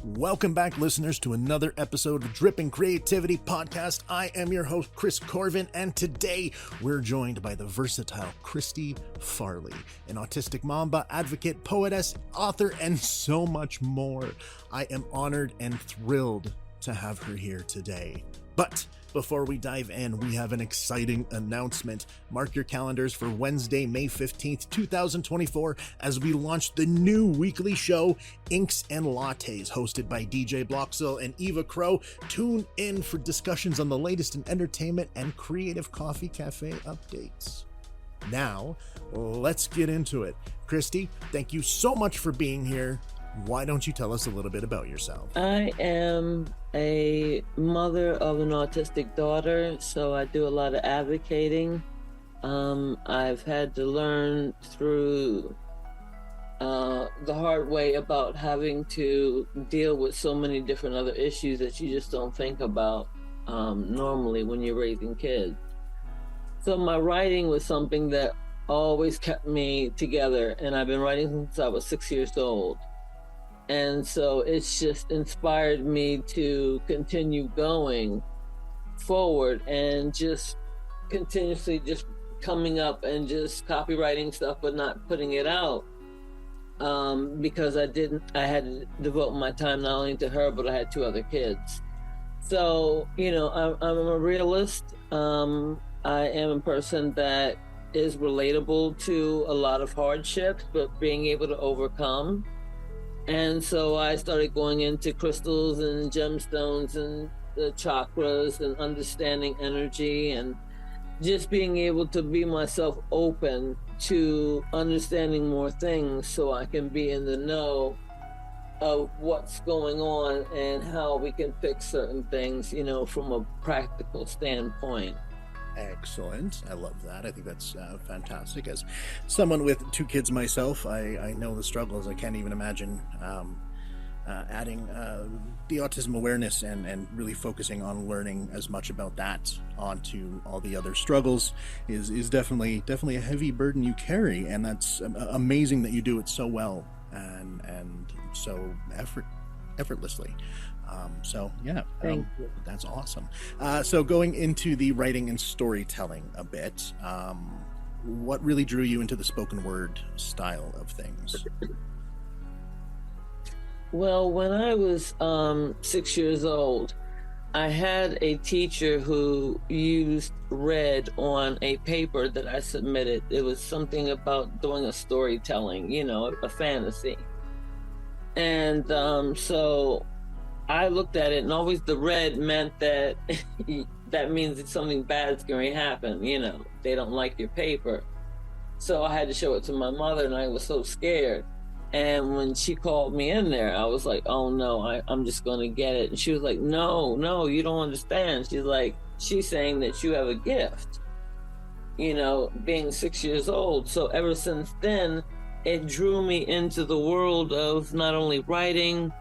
Welcome back, listeners, to another episode of Dripping Creativity Podcast. I am your host, Chris Corvin, and today we're joined by the versatile Kristie Farley, an autistic Mamba, advocate, poetess, author, and so much more. I am honored and thrilled to have her here today. But before we dive in, we have an exciting announcement. Mark your calendars for Wednesday, May 15th, 2024, as we launch the new weekly show, Inks and Lattes, hosted by DJ Bloxel and Eva Crow. Tune in for discussions on the latest in entertainment and creative coffee cafe updates. Now, let's get into it. Kristie, thank you so much for being here. Why don't you tell us a little bit about yourself? I am a mother of an autistic daughter, so I do a lot of advocating. I've had to learn through the hard way about having to deal with so many different other issues that you just don't think about normally when you're raising kids. So my writing was something that always kept me together, and I've been writing since I was 6 years old. And so it's just inspired me to continue going forward and just continuously just coming up and just copywriting stuff, but not putting it out. Because I had to devote my time not only to her, but I had 2 other kids. So, I'm a realist. I am a person that is relatable to a lot of hardships, but being able to overcome. And so I started going into crystals and gemstones and the chakras and understanding energy and just being able to be myself open to understanding more things so I can be in the know of what's going on and how we can fix certain things, from a practical standpoint. Excellent. I love that. I think that's fantastic. As someone with 2 kids myself, I know the struggles. I can't even imagine adding the autism awareness and really focusing on learning as much about that onto all the other struggles is definitely a heavy burden you carry, and that's amazing that you do it so well and so effortlessly. Thank you. That's awesome. So going into the writing and storytelling a bit, what really drew you into the spoken word style of things? Well, when I was 6 years old, I had a teacher who used red on a paper that I submitted. It was something about doing a storytelling, a fantasy. And so I looked at it, and always the red meant that that means that something bad's going to happen. They don't like your paper. So I had to show it to my mother, and I was so scared. And when she called me in there, I was like, oh no, I'm just going to get it. And she was like, no, you don't understand. She's saying that you have a gift, being 6 years old. So ever since then, it drew me into the world of not only writing,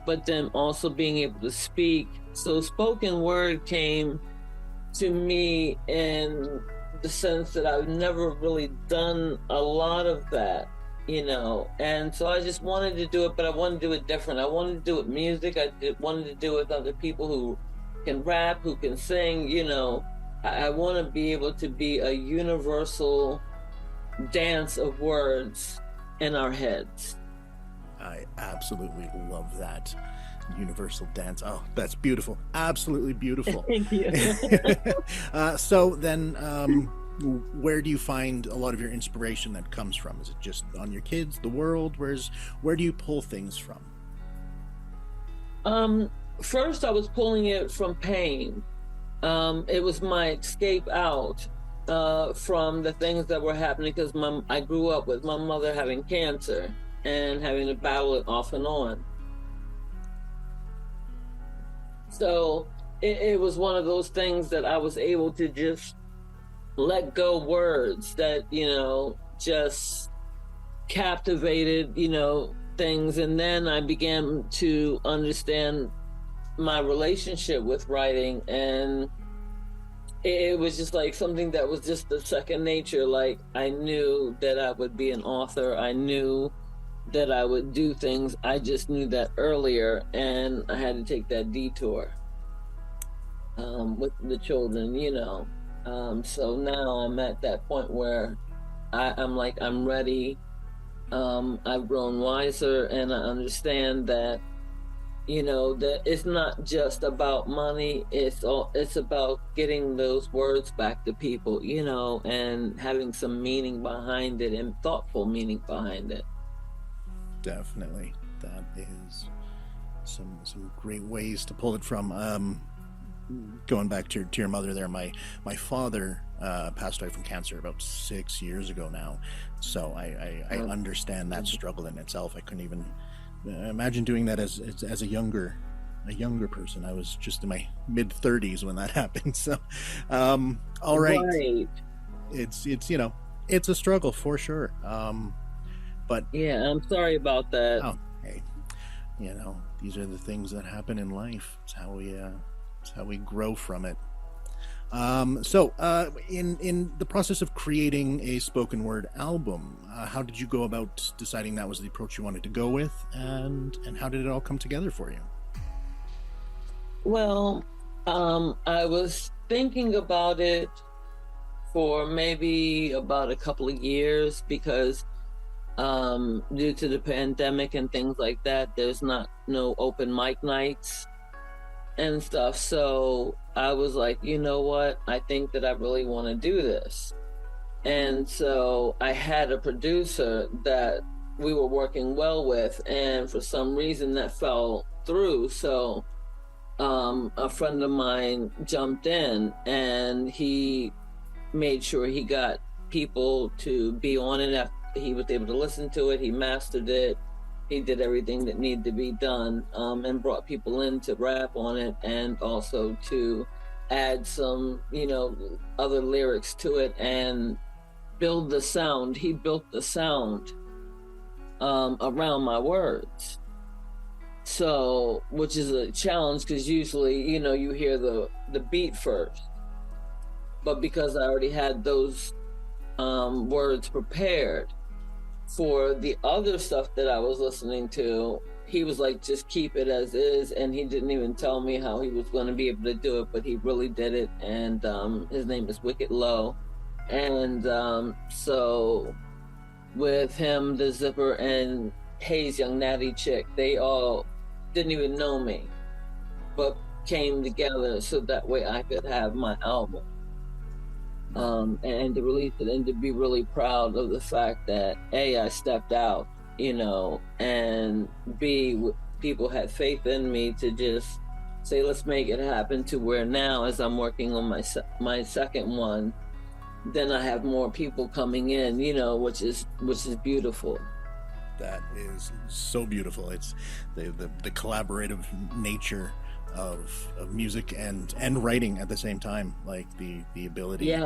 but then also being able to speak. So spoken word came to me in the sense that I've never really done a lot of that, and so I just wanted to do it, but I wanted to do it different. I wanted to do it music. I wanted to do it with other people who can rap, who can sing, I want to be able to be a universal dance of words in our heads. I absolutely love that universal dance. Oh, that's beautiful. Absolutely beautiful. Thank you. So then, where do you find a lot of your inspiration that comes from? Is it just on your kids, the world? Where do you pull things from? First, I was pulling it from pain. It was my escape out from the things that were happening, because I grew up with my mother having cancer and having to battle it off and on. So it was one of those things that I was able to just let go words that, just captivated, things. And then I began to understand my relationship with writing, and it was just like something that was just a second nature. Like, I knew that I would be an author. I knew that I would do things. I just knew that earlier, and I had to take that detour with the children, you know. So now I'm at that point where I'm ready. I've grown wiser, and I understand that, you know, that it's not just about money. It's about getting those words back to people, you know, and having some meaning behind it, and thoughtful meaning behind it. Definitely. That is some great ways to pull it from. Going back to your mother there, my father passed away from cancer about 6 years ago now, so I understand that struggle in itself. I couldn't even imagine doing that as a younger person. I was just in my mid-30s when that happened. So all right. It's you know, it's a struggle for sure. But yeah, I'm sorry about that. Oh, hey, you know, these are the things that happen in life. It's how we grow from it. So in the process of creating a spoken word album, how did you go about deciding that was the approach you wanted to go with, and how did it all come together for you? Well, I was thinking about it for maybe about a couple of years, because due to the pandemic and things like that, there's no open mic nights and stuff. So I was like, you know what? I think that I really want to do this. And so I had a producer that we were working well with, and for some reason that fell through. So a friend of mine jumped in, and he made sure he got people to be on it. After he was able to listen to it, he mastered it, he did everything that needed to be done, and brought people in to rap on it, and also to add some, you know, other lyrics to it and build the sound. He built the sound around my words. So, which is a challenge, because usually, you know, you hear the beat first. But because I already had those words prepared for the other stuff that I was listening to, he was like, just keep it as is. And he didn't even tell me how he was going to be able to do it, but he really did it. And his name is Wicked Low. And so with him, the Zipper, and Hayes, Young Natty Chick, they all didn't even know me, but came together so that way I could have my album. And to release it, and to be really proud of the fact that A, I stepped out, you know, and B, people had faith in me to just say, let's make it happen, to where now, as I'm working on my second one, then I have more people coming in, you know, which is beautiful. That is so beautiful. It's the collaborative nature of music and writing at the same time, like the ability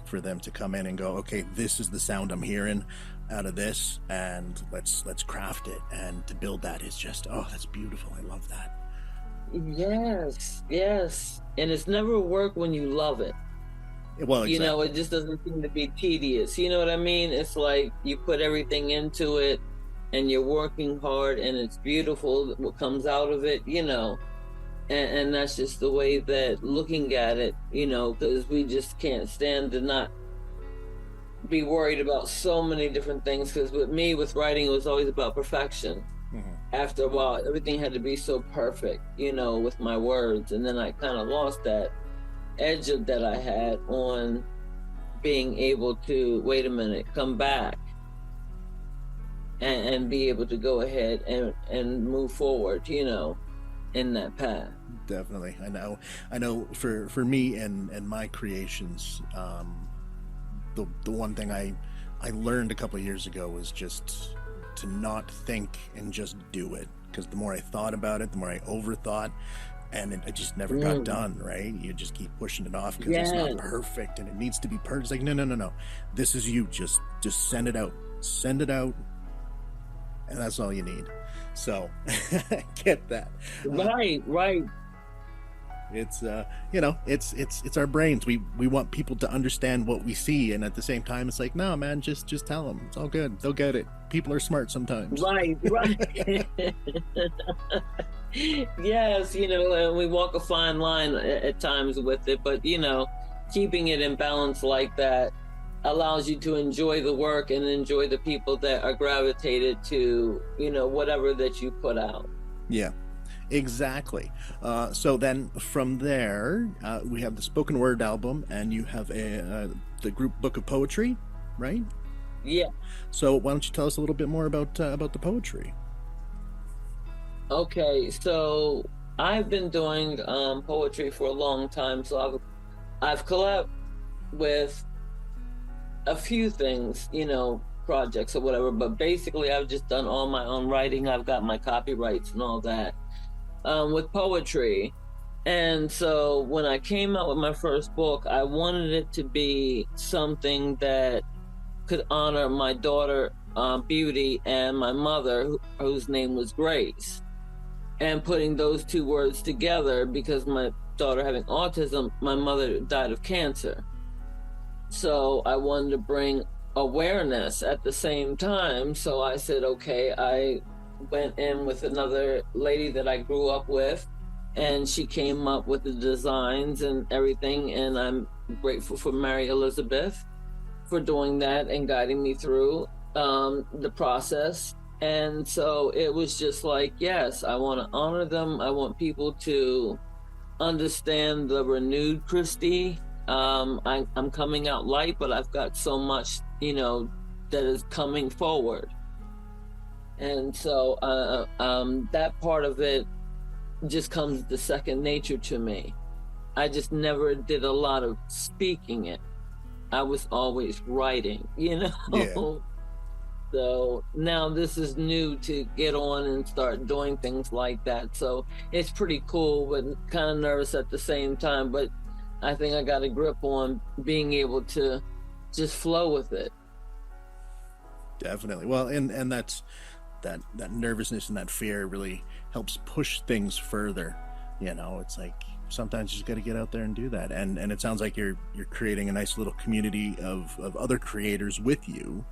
for them to come in and go, okay, this is the sound I'm hearing out of this, and let's craft it, and to build that is just, oh, that's beautiful. I love that. Yes. And it's never work when you love it. Well, exactly. You know, it just doesn't seem to be tedious. You know what I mean? It's like you put everything into it, and you're working hard, and it's beautiful what comes out of it, you know. And that's just the way that looking at it, you know, because we just can't stand to not be worried about so many different things. Because with me, with writing, it was always about perfection. Mm-hmm. After a while, everything had to be so perfect, you know, with my words. And then I kind of lost that edge that I had on being able to, wait a minute, come back and be able to go ahead and move forward, you know, in that path. Definitely. I know for me and my creations, the one thing I learned a couple of years ago was just to not think and just do it, because the more I thought about it, the more I overthought, and it just never got done, right? You just keep pushing it off because it's not perfect and it needs to be perfect. It's like, no, this is you. Just send it out, and that's all you need. So I get that. Right. It's it's our brains. We want people to understand what we see, and at the same time, it's like, no, man, just tell them. It's all good. They'll get it. People are smart sometimes. Right. Yes, and we walk a fine line at times with it, but keeping it in balance like that allows you to enjoy the work and enjoy the people that are gravitated to whatever that you put out. Yeah, exactly. So then from there, we have the spoken word album, and you have the group book of poetry, right? Yeah. So why don't you tell us a little bit more about the poetry? Okay, so I've been doing poetry for a long time. So I've collabed with a few things, projects or whatever, but basically I've just done all my own writing. I've got my copyrights and all that with poetry. And so when I came out with my first book, I wanted it to be something that could honor my daughter, Beauty, and my mother, whose name was Grace. And putting those two words together, because my daughter having autism, my mother died of cancer. So I wanted to bring awareness at the same time. So I said, okay, I went in with another lady that I grew up with, and she came up with the designs and everything. And I'm grateful for Mary Elizabeth for doing that and guiding me through the process. And so it was just like, yes, I want to honor them. I want people to understand the renewed Kristie. I'm coming out light, but I've got so much, that is coming forward. And so that part of it just comes to second nature to me. I just never did a lot of speaking it. I was always writing, Yeah. So now this is new to get on and start doing things like that. So it's pretty cool, but kind of nervous at the same time. But I think I got a grip on being able to just flow with it. Definitely. Well, and that's that nervousness and that fear really helps push things further. It's like sometimes you just got to get out there and do that. And it sounds like you're creating a nice little community of other creators with you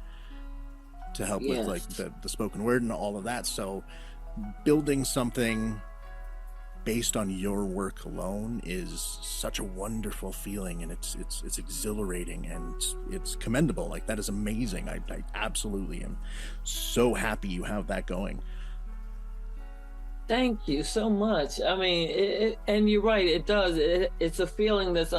to help with like the spoken word and all of that. So building something based on your work alone is such a wonderful feeling, and it's exhilarating, and it's commendable. Like, that is amazing. I absolutely am so happy you have that going. Thank you so much. I mean, and you're right, it does. It's a feeling that's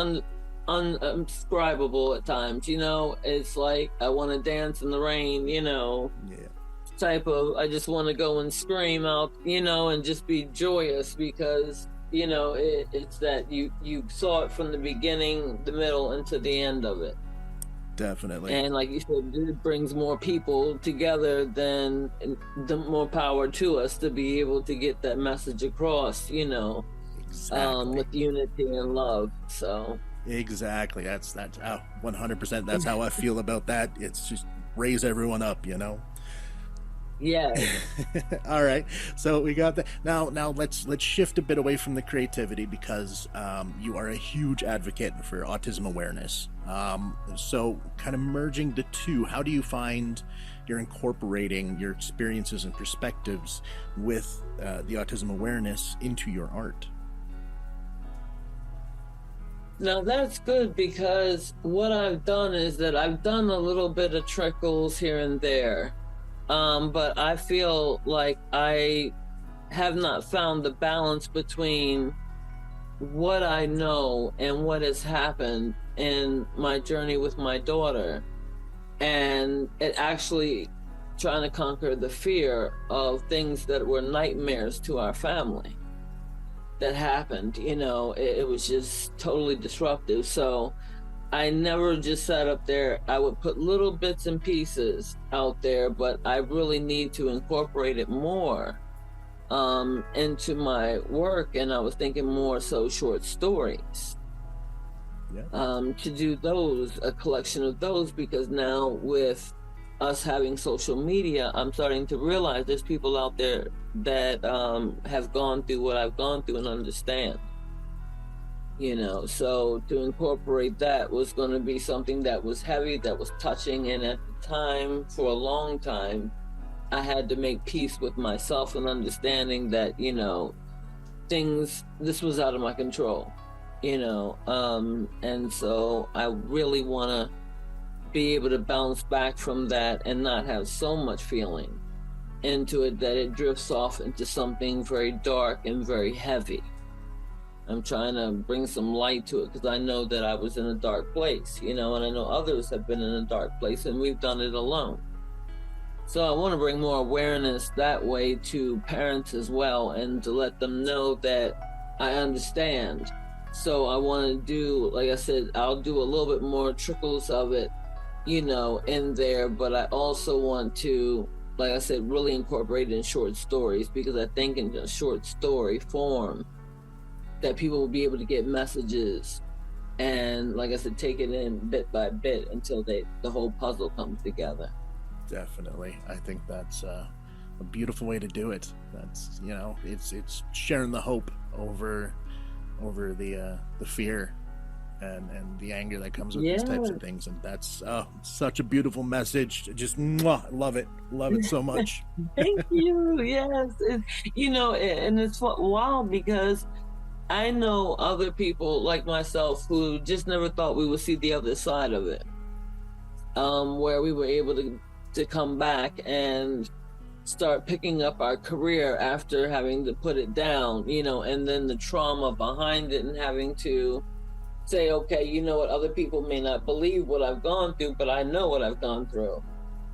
undescribable at times. It's like I want to dance in the rain. Type of, I just want to go and scream out, and just be joyous, because it's that you saw it from the beginning, the middle, and to the end of it. Definitely. And like you said, it brings more people together, then the more power to us to be able to get that message across, Exactly. with unity and love. So exactly, that's 100%. That's how I feel about that. It's just raise everyone up, Yeah. All right, so we got that. Now let's shift a bit away from the creativity, because you are a huge advocate for autism awareness. So kind of merging the two, how do you find you're incorporating your experiences and perspectives with the autism awareness into your art? Now that's good, because what I've done is that I've done a little bit of trickles here and there. But I feel like I have not found the balance between what I know and what has happened in my journey with my daughter, and it actually trying to conquer the fear of things that were nightmares to our family that happened. It was just totally disruptive. So I never just sat up there. I would put little bits and pieces out there, but I really need to incorporate it more into my work. And I was thinking more so short stories, to do those, a collection of those, because now with us having social media, I'm starting to realize there's people out there that have gone through what I've gone through and understand. So to incorporate that was going to be something that was heavy, that was touching. And at the time, for a long time, I had to make peace with myself and understanding that, this was out of my control, and so I really want to be able to bounce back from that and not have so much feeling into it that it drifts off into something very dark and very heavy. I'm trying to bring some light to it because I know that I was in a dark place, and I know others have been in a dark place and we've done it alone. So I want to bring more awareness that way to parents as well, and to let them know that I understand. So I want to do, like I said, I'll do a little bit more trickles of it, in there, but I also want to, like I said, really incorporate it in short stories, because I think in a short story form that people will be able to get messages and, like I said, take it in bit by bit until the whole puzzle comes together. Definitely. I think that's a beautiful way to do it. That's, it's sharing the hope over the fear and the anger that comes with these types of things. And that's such a beautiful message. Just love it so much. Thank you. Yes. And it's wild because I know other people like myself who just never thought we would see the other side of it, where we were able to come back and start picking up our career after having to put it down, and then the trauma behind it and having to say, okay, what, other people may not believe what I've gone through, but I know what I've gone through.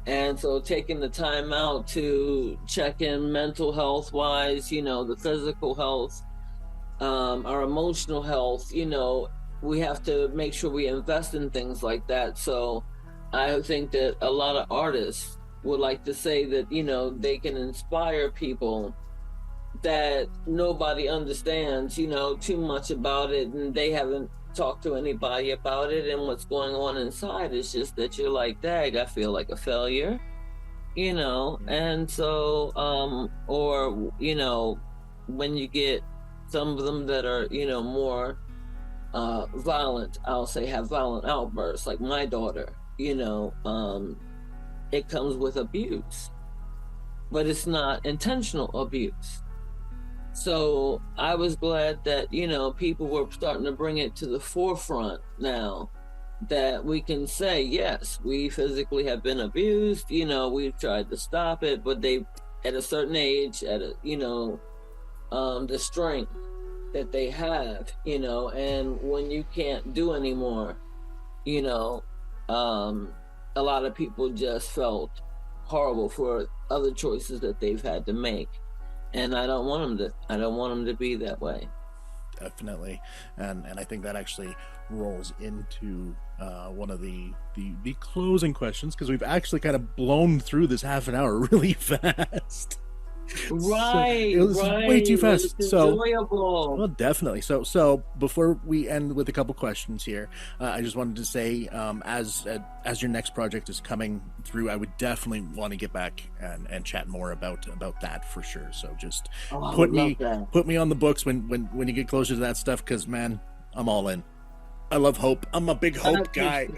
And so taking the time out to check in mental health wise, the physical health, our emotional health, we have to make sure we invest in things like that. So I think that a lot of artists would like to say that, they can inspire people that nobody understands, too much about it, and they haven't talked to anybody about it, and what's going on inside is just that you're like, dang, I feel like a failure, and so, or, when you get some of them that are, more violent, I'll say have violent outbursts, like my daughter, it comes with abuse, but it's not intentional abuse. So I was glad that, people were starting to bring it to the forefront now, that we can say, yes, we physically have been abused, we've tried to stop it, but they, at a certain age, at a, the strength that they have, and when you can't do anymore, a lot of people just felt horrible for other choices that they've had to make. And I don't want them to be that way. Definitely. And I think that actually rolls into one of the closing questions, because we've actually kind of blown through this half an hour really fast. Right, so it was right. way too fast. It's enjoyable. Well, definitely. So before we end with a couple questions here, I just wanted to say, as your next project is coming through, I would definitely want to get back and chat more about that for sure. So just put me on the books when you get closer to that stuff, because man, I'm all in. I love hope. I'm a big hope guy.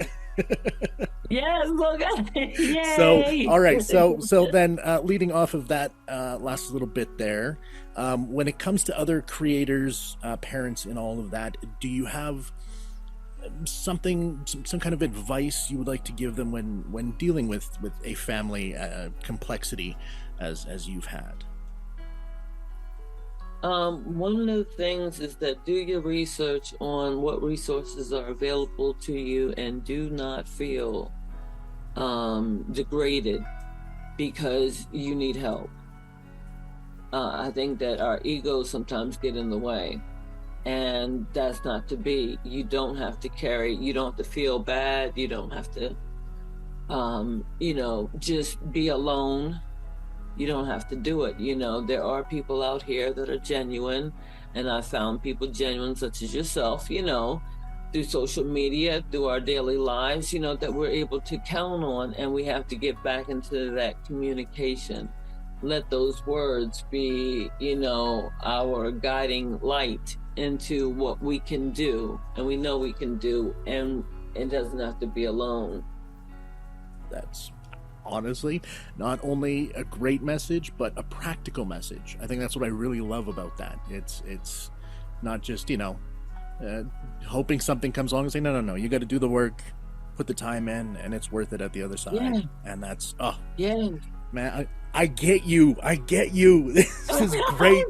Yes, look at it. Yay. So all right, so then leading off of that last little bit there, when it comes to other creators, parents and all of that, do you have some kind of advice you would like to give them when dealing with a family complexity as you've had? One of the things is that do your research on what resources are available to you, and do not feel degraded because you need help. I think that our egos sometimes get in the way, and that's not to be. You don't have to feel bad. You don't have to, just be alone. You don't have to do it. There are people out here that are genuine, and I found people genuine such as yourself, through social media, through our daily lives, that we're able to count on, and we have to get back into that communication. let those words be, our guiding light into what we can do, and we know we can do, and it doesn't have to be alone. That's honestly not only a great message, but a practical message. I think that's what I really love about that. It's not just, hoping something comes along and say, no, you got to do the work, put the time in, and it's worth it at the other side. Yeah. And that's, yeah, man, I get you. This is great.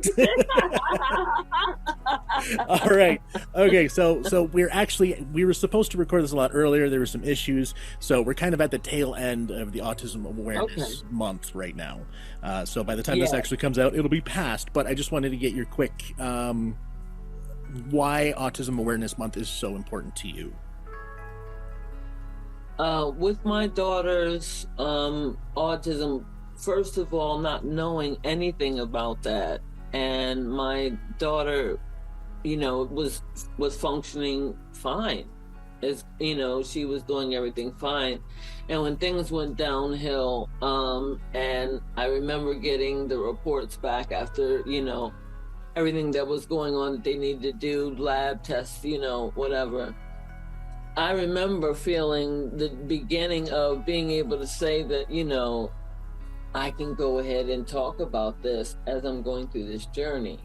All right. Okay. So we were supposed to record this a lot earlier. There were some issues. So we're kind of at the tail end of the Autism Awareness Month right now. So by the time this actually comes out, it'll be past, but I just wanted to get your quick, why Autism Awareness Month is so important to you. With my daughter's autism, first of all, not knowing anything about that, and my daughter, was functioning fine. As she was doing everything fine, and when things went downhill, and I remember getting the reports back after everything that was going on that they needed to do, lab tests, whatever. I remember feeling the beginning of being able to say that, I can go ahead and talk about this as I'm going through this journey.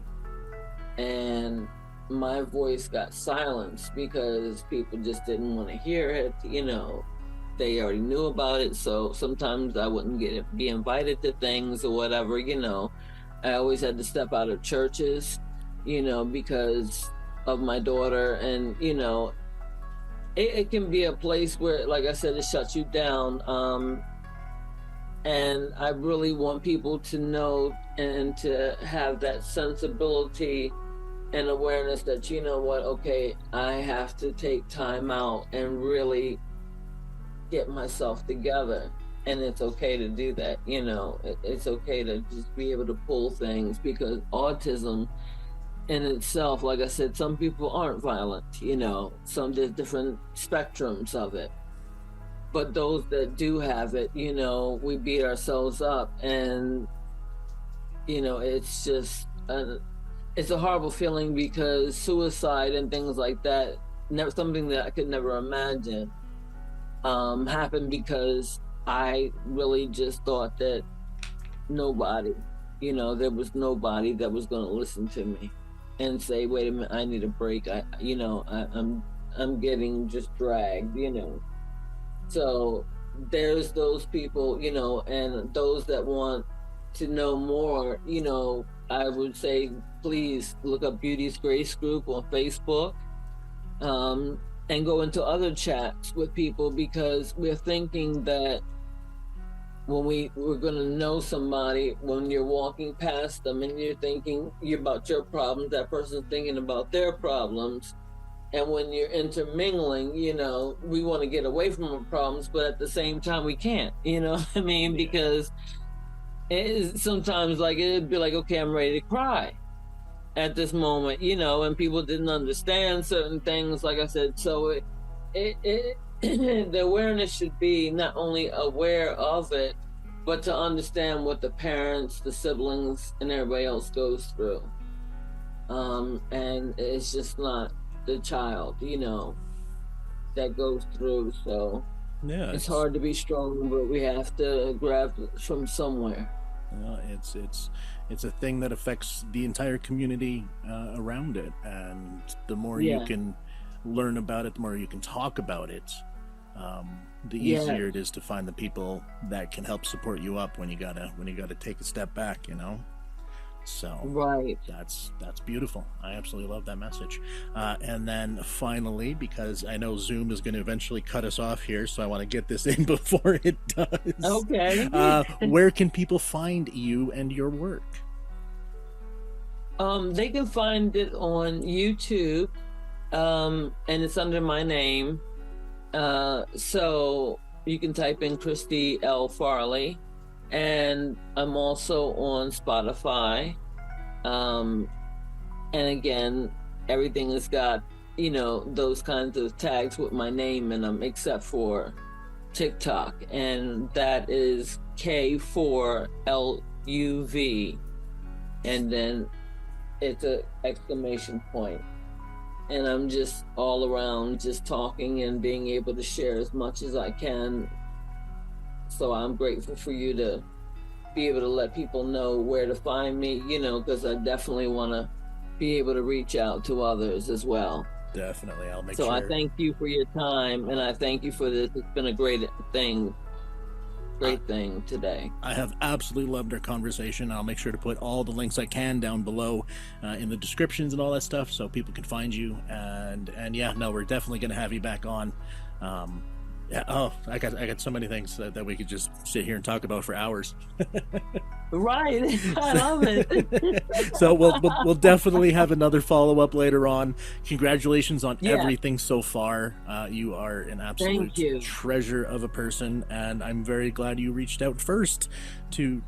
And my voice got silenced because people just didn't want to hear it. They already knew about it. So sometimes I wouldn't be invited to things or whatever, I always had to step out of churches, because of my daughter. And, it can be a place where, like I said, it shuts you down. And I really want people to know and to have that sensibility and awareness that, okay, I have to take time out and really get myself together. And it's okay to do that. It's okay to just be able to pull things, because autism in itself, like I said, some people aren't violent, there's different spectrums of it. But those that do have it, we beat ourselves up, and, it's just, it's a horrible feeling, because suicide and things like that, something that I could never imagine, happened because I really just thought that nobody, there was nobody that was going to listen to me and say, wait a minute, I need a break. I'm getting just dragged, So there's those people, and those that want to know more, I would say, please look up Beauty's Grace Group on Facebook, and go into other chats with people, because we're thinking that when we're going to know somebody, when you're walking past them and you're thinking about your problems, that person's thinking about their problems. And when you're intermingling, we want to get away from our problems, but at the same time we can't, because it is sometimes it'd be like, okay, I'm ready to cry at this moment, and people didn't understand certain things, like I said. So the awareness should be not only aware of it, but to understand what the parents, the siblings, and everybody else goes through. And it's just not the child, that goes through. So yeah, it's hard to be strong, but we have to grab from somewhere. It's a thing that affects the entire community around it, and the more you can learn about it, the more you can talk about it, the easier it is to find the people that can help support you up when you gotta take a step back, So right, that's beautiful. I absolutely love that message. And then finally, because I know Zoom is going to eventually cut us off here, so I want to get this in before it does. Okay. Where can people find you and your work? They can find it on YouTube, and it's under my name. So you can type in Kristie L. Farley. And I'm also on Spotify. And again, everything has got, those kinds of tags with my name in them, except for TikTok. And that is K4L UV, and then it's an exclamation point. And I'm just all around just talking and being able to share as much as I can. So I'm grateful for you to be able to let people know where to find me, because I definitely want to be able to reach out to others as well. Definitely. I'll make sure. So I thank you for your time, and I thank you for this. It's been a great thing today. I have absolutely loved our conversation. I'll make sure to put all the links I can down below in the descriptions and all that stuff so people can find you. And yeah, no, we're definitely going to have you back on. I got so many things that we could just sit here and talk about for hours. Right. I love it. So we'll definitely have another follow-up later on. Congratulations on everything so far. You are an absolute treasure of a person, and I'm very glad you reached out first to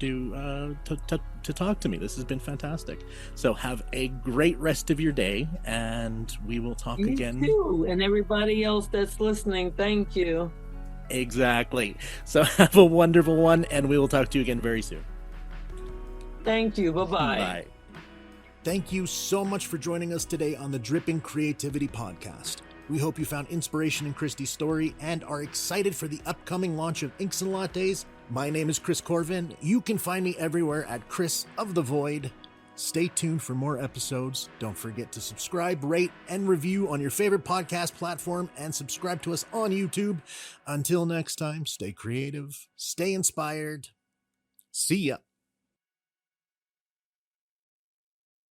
talk to me. This has been fantastic. So have a great rest of your day, and we will talk again. You too, and everybody else that's listening, thank you. Exactly. So have a wonderful one, and we will talk to you again very soon. Thank you. Bye-bye. Bye. Thank you so much for joining us today on the Dripping Creativity Podcast. We hope you found inspiration in Kristie's story and are excited for the upcoming launch of Inks and Lattes. My name is Chris Corvin. You can find me everywhere at Chris of the Void. Stay tuned for more episodes. Don't forget to subscribe, rate, and review on your favorite podcast platform, and subscribe to us on YouTube. Until next time, stay creative, stay inspired. See ya.